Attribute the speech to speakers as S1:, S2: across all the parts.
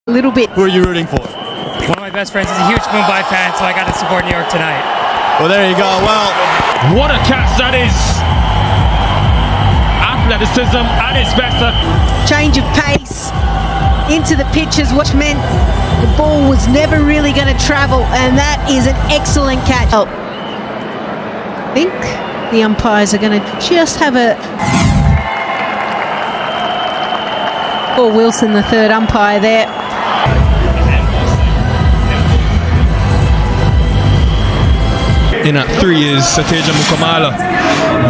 S1: A little bit.
S2: Who are you rooting for?
S3: One of my best friends is a huge Mumbai fan, so I got to support New York tonight.
S2: Well, there you go. Well,
S4: what a catch that is. Athleticism at its best.
S1: Change of pace into the pitches, which meant the ball was never really going to travel, and that is an excellent catch. Oh, I think the umpires are going to just have a... Paul Wilson, the third umpire there.
S4: In at 3 is Sateja Mukamala,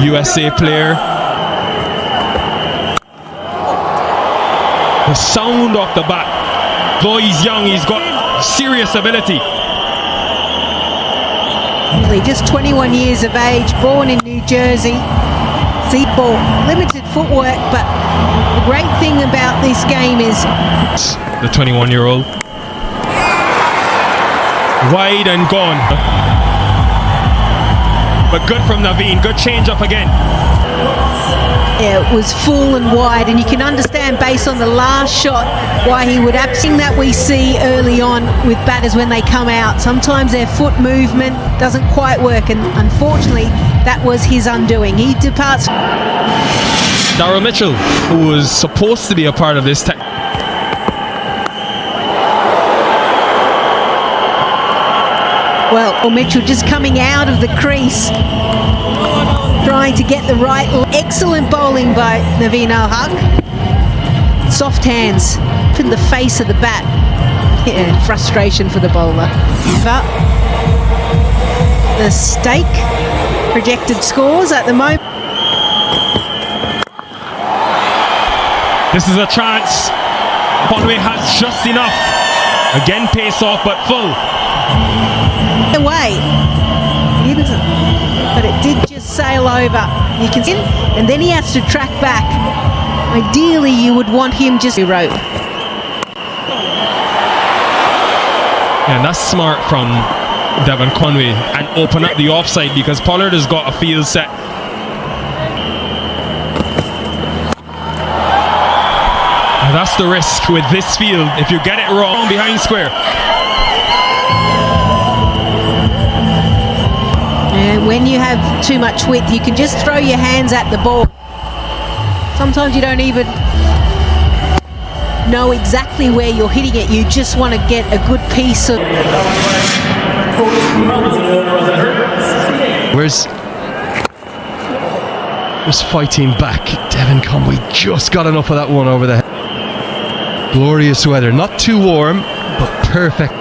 S4: USA player. The sound off the bat. Though he's young, he's got serious ability.
S1: Just 21 years of age, born in New Jersey. See, ball, limited footwork, but the great thing about this game is
S4: the 21-year-old. Wide and gone. But good from Naveen, good change up again.
S1: Yeah, it was full and wide, and you can understand based on the last shot why he would have seen that we see early on with batters when they come out. Sometimes their foot movement doesn't quite work, and unfortunately that was his undoing. He departs.
S4: Darryl Mitchell, who was supposed to be a part of this
S1: Well, Mitchell just coming out of the crease, trying to get the right. Excellent bowling by Naveen Al-Haq. Soft hands in the face of the bat. Yeah, frustration for the bowler. But the stake projected scores at the moment.
S4: This is a chance. Conway has just enough. Again, pace off, but full.
S1: Away, but it did just sail over. You can see, and then he has to track back. Ideally, you would want him just to rope.
S4: Yeah, and that's smart from Devon Conway, and open up the offside because Pollard has got a field set. And that's the risk with this field. If you get it wrong behind square.
S1: And when you have too much width, you can just throw your hands at the ball. Sometimes you don't even know exactly where you're hitting it. You just want to get a good piece of...
S5: Where's fighting back? Devon Conway just got enough of that one over the head. Glorious weather, not too warm, but perfect.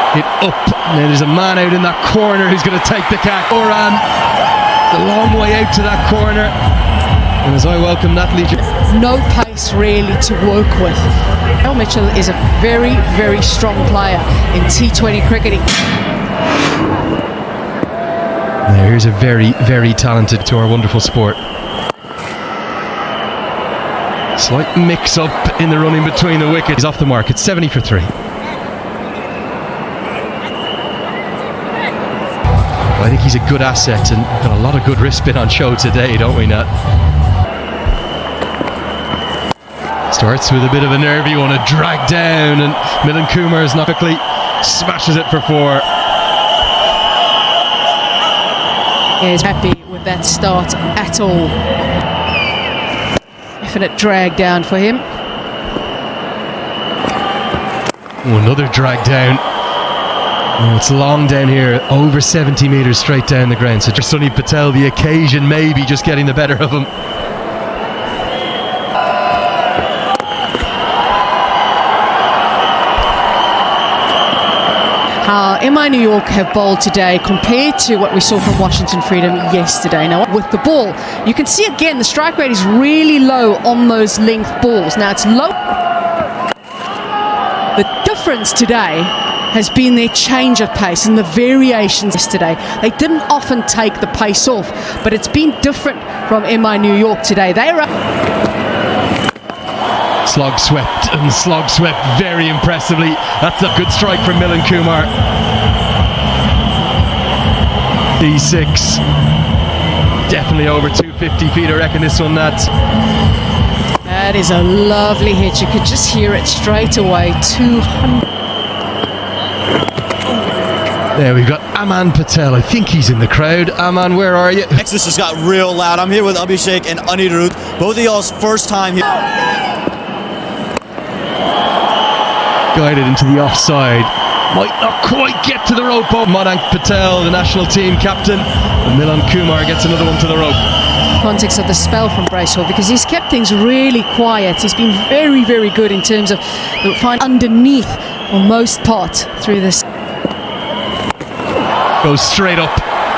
S5: Hit up. Now there's a man out in that corner who's going to take the catch. Oran, the long way out to that corner. And as I welcome Natalie,
S6: no pace really to work with. Darryl Mitchell is a very, very strong player in T20 cricketing.
S5: Now here's a very, very talented to our wonderful sport. Slight mix up in the running between the wickets. He's off the mark. It's 70 for 3. I think he's a good asset and got a lot of good wrist spin on show today, don't we, Nat? Starts with a bit of a nervy one, a drag down, and Milan Kumar is not quickly smashes it for 4.
S6: Yeah, he's happy with that start at all. Definite drag down for him.
S5: Oh, another drag down. Oh, it's long down here, over 70 metres straight down the ground. So just Sunny Patel, the occasion maybe just getting the better of him.
S6: How MI New York have bowled today compared to what we saw from Washington Freedom yesterday. Now with the ball, you can see again the strike rate is really low on those length balls. Now it's low. The difference today has been their change of pace and the variations yesterday. They didn't often take the pace off, but it's been different from MI New York today. They are
S5: slog swept and slog swept very impressively. That's a good strike from Milan Kumar. D6 definitely over 250 feet, I reckon this one, Nat.
S6: That is a lovely hit. You could just hear it straight away. 200.
S5: There we've got Aman Patel. I think he's in the crowd. Aman, where are you?
S2: This just got real loud. I'm here with Abhishek and Anirudh. Both of y'all's first time here.
S5: Guided into the offside. Might not quite get to the rope. Madank Patel, the national team captain. And Milan Kumar gets another one to the rope.
S6: Context of the spell from Bracewell, because he's kept things really quiet. He's been very, very good in terms of find underneath for most part through this.
S5: Goes straight up.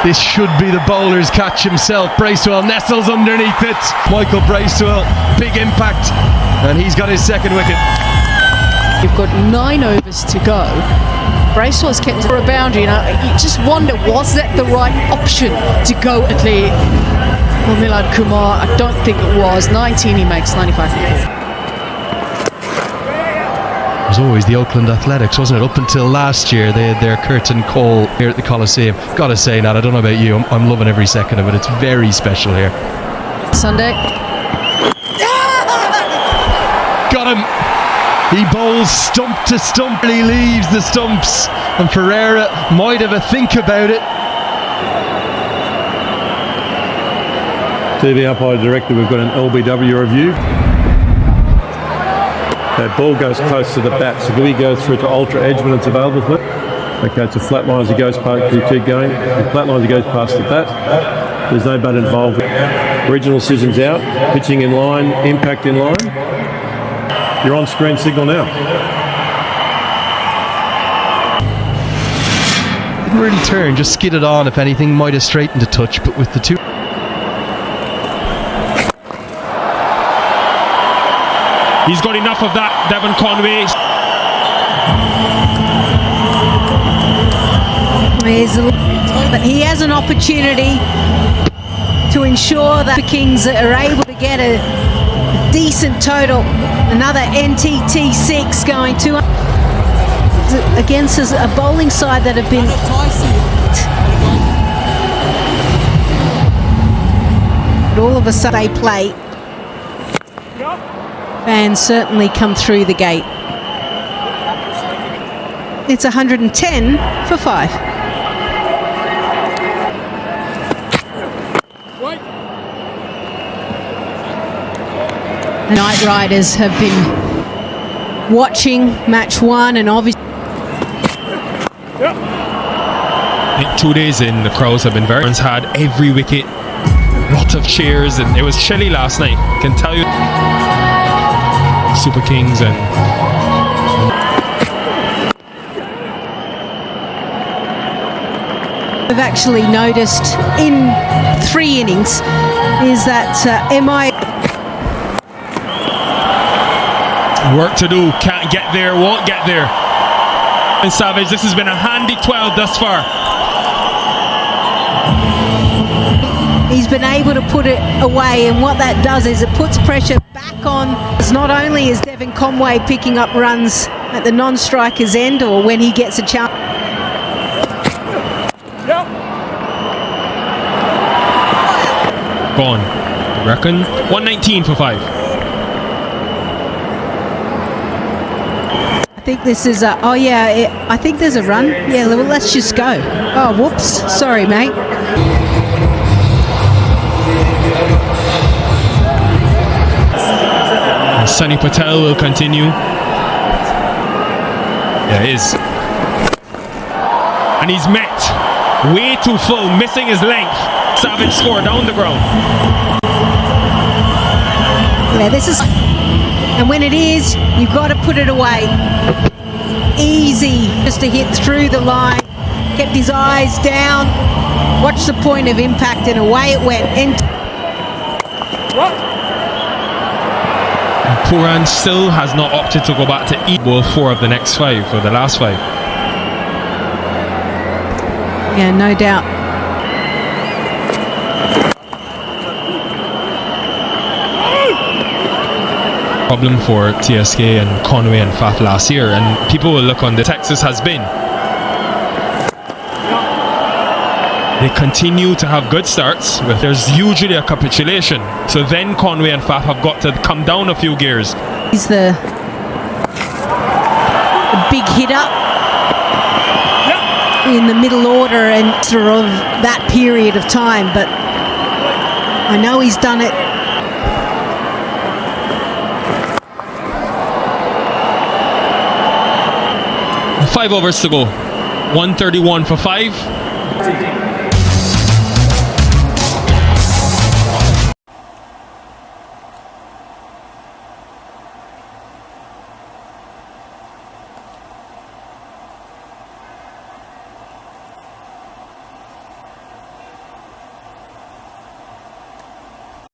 S5: This should be the bowler's catch himself. Bracewell nestles underneath it. Michael Bracewell, big impact, and he's got his second wicket.
S6: You've got 9 overs to go. Bracewell's kept for a boundary. You just wonder, was that the right option to go at the Milan Kumar? I don't think it was. 19 he makes, 95 for 4.
S5: It was always the Oakland Athletics, wasn't it? Up until last year, they had their curtain call here at the Coliseum. Gotta say, Nat, I don't know about you, I'm loving every second of it. It's very special here.
S6: Sunday.
S5: Got him! He bowls stump to stump. He leaves the stumps, and Ferreira might have a think about it.
S7: TV umpire director, we've got an LBW review. That ball goes close to the bat, so do we go through to ultra edge when it's available to it? Okay, it's a flat line as he goes past, you keep going. The flat line as he goes past the bat. There's no bat involved. Regional decisions out, pitching in line, impact in line. You're on screen signal now.
S5: Didn't really turn, just skidded on. If anything, might have straightened a touch, but with the two.
S4: He's got enough of that, Devon Conway.
S1: But he has an opportunity to ensure that the Kings are able to get a decent total. Another NTT6 going to against a bowling side that have been all of a sudden they play. Fans certainly come through the gate. It's 110 for 5. Night Riders have been watching match 1 and obviously
S4: 2 days in, the crowds have been very. Had every wicket, lot of cheers, and it was chilly last night. I can tell you, Super Kings and
S1: I've actually noticed in 3 innings is that MI
S4: work to do, can't get there, won't get there. And Savage, this has been a handy 12 thus far.
S1: he's been able to put it away, and what that does is it puts pressure back on. It's not only is Devon Conway picking up runs at the non-striker's end or when he gets a chance.
S4: Gone. I reckon 119 for 5.
S1: I think this is a, oh yeah, I think there's a run. Yeah, well, let's just go. Oh, whoops. Sorry, mate.
S4: And Sunny Patel will continue. Yeah, it is. And he's met. Way too full, missing his length. Savage score down the ground.
S1: Yeah, this is, and when it is, you've got to put it away. Easy, just to hit through the line. Kept his eyes down. Watch the point of impact, and away it went. And
S4: Puran still has not opted to go back to equal 4 of the next 5, or the last 5.
S1: yeah, no doubt.
S4: Problem for TSK and Conway and Faf last year, and people will look on the Texas has been. They continue to have good starts. There's usually a capitulation. So then Conway and Faf have got to come down a few gears.
S1: He's the big hitter in the middle order and sort of that period of time, but I know he's done it.
S4: Five overs to go. 131 for 5.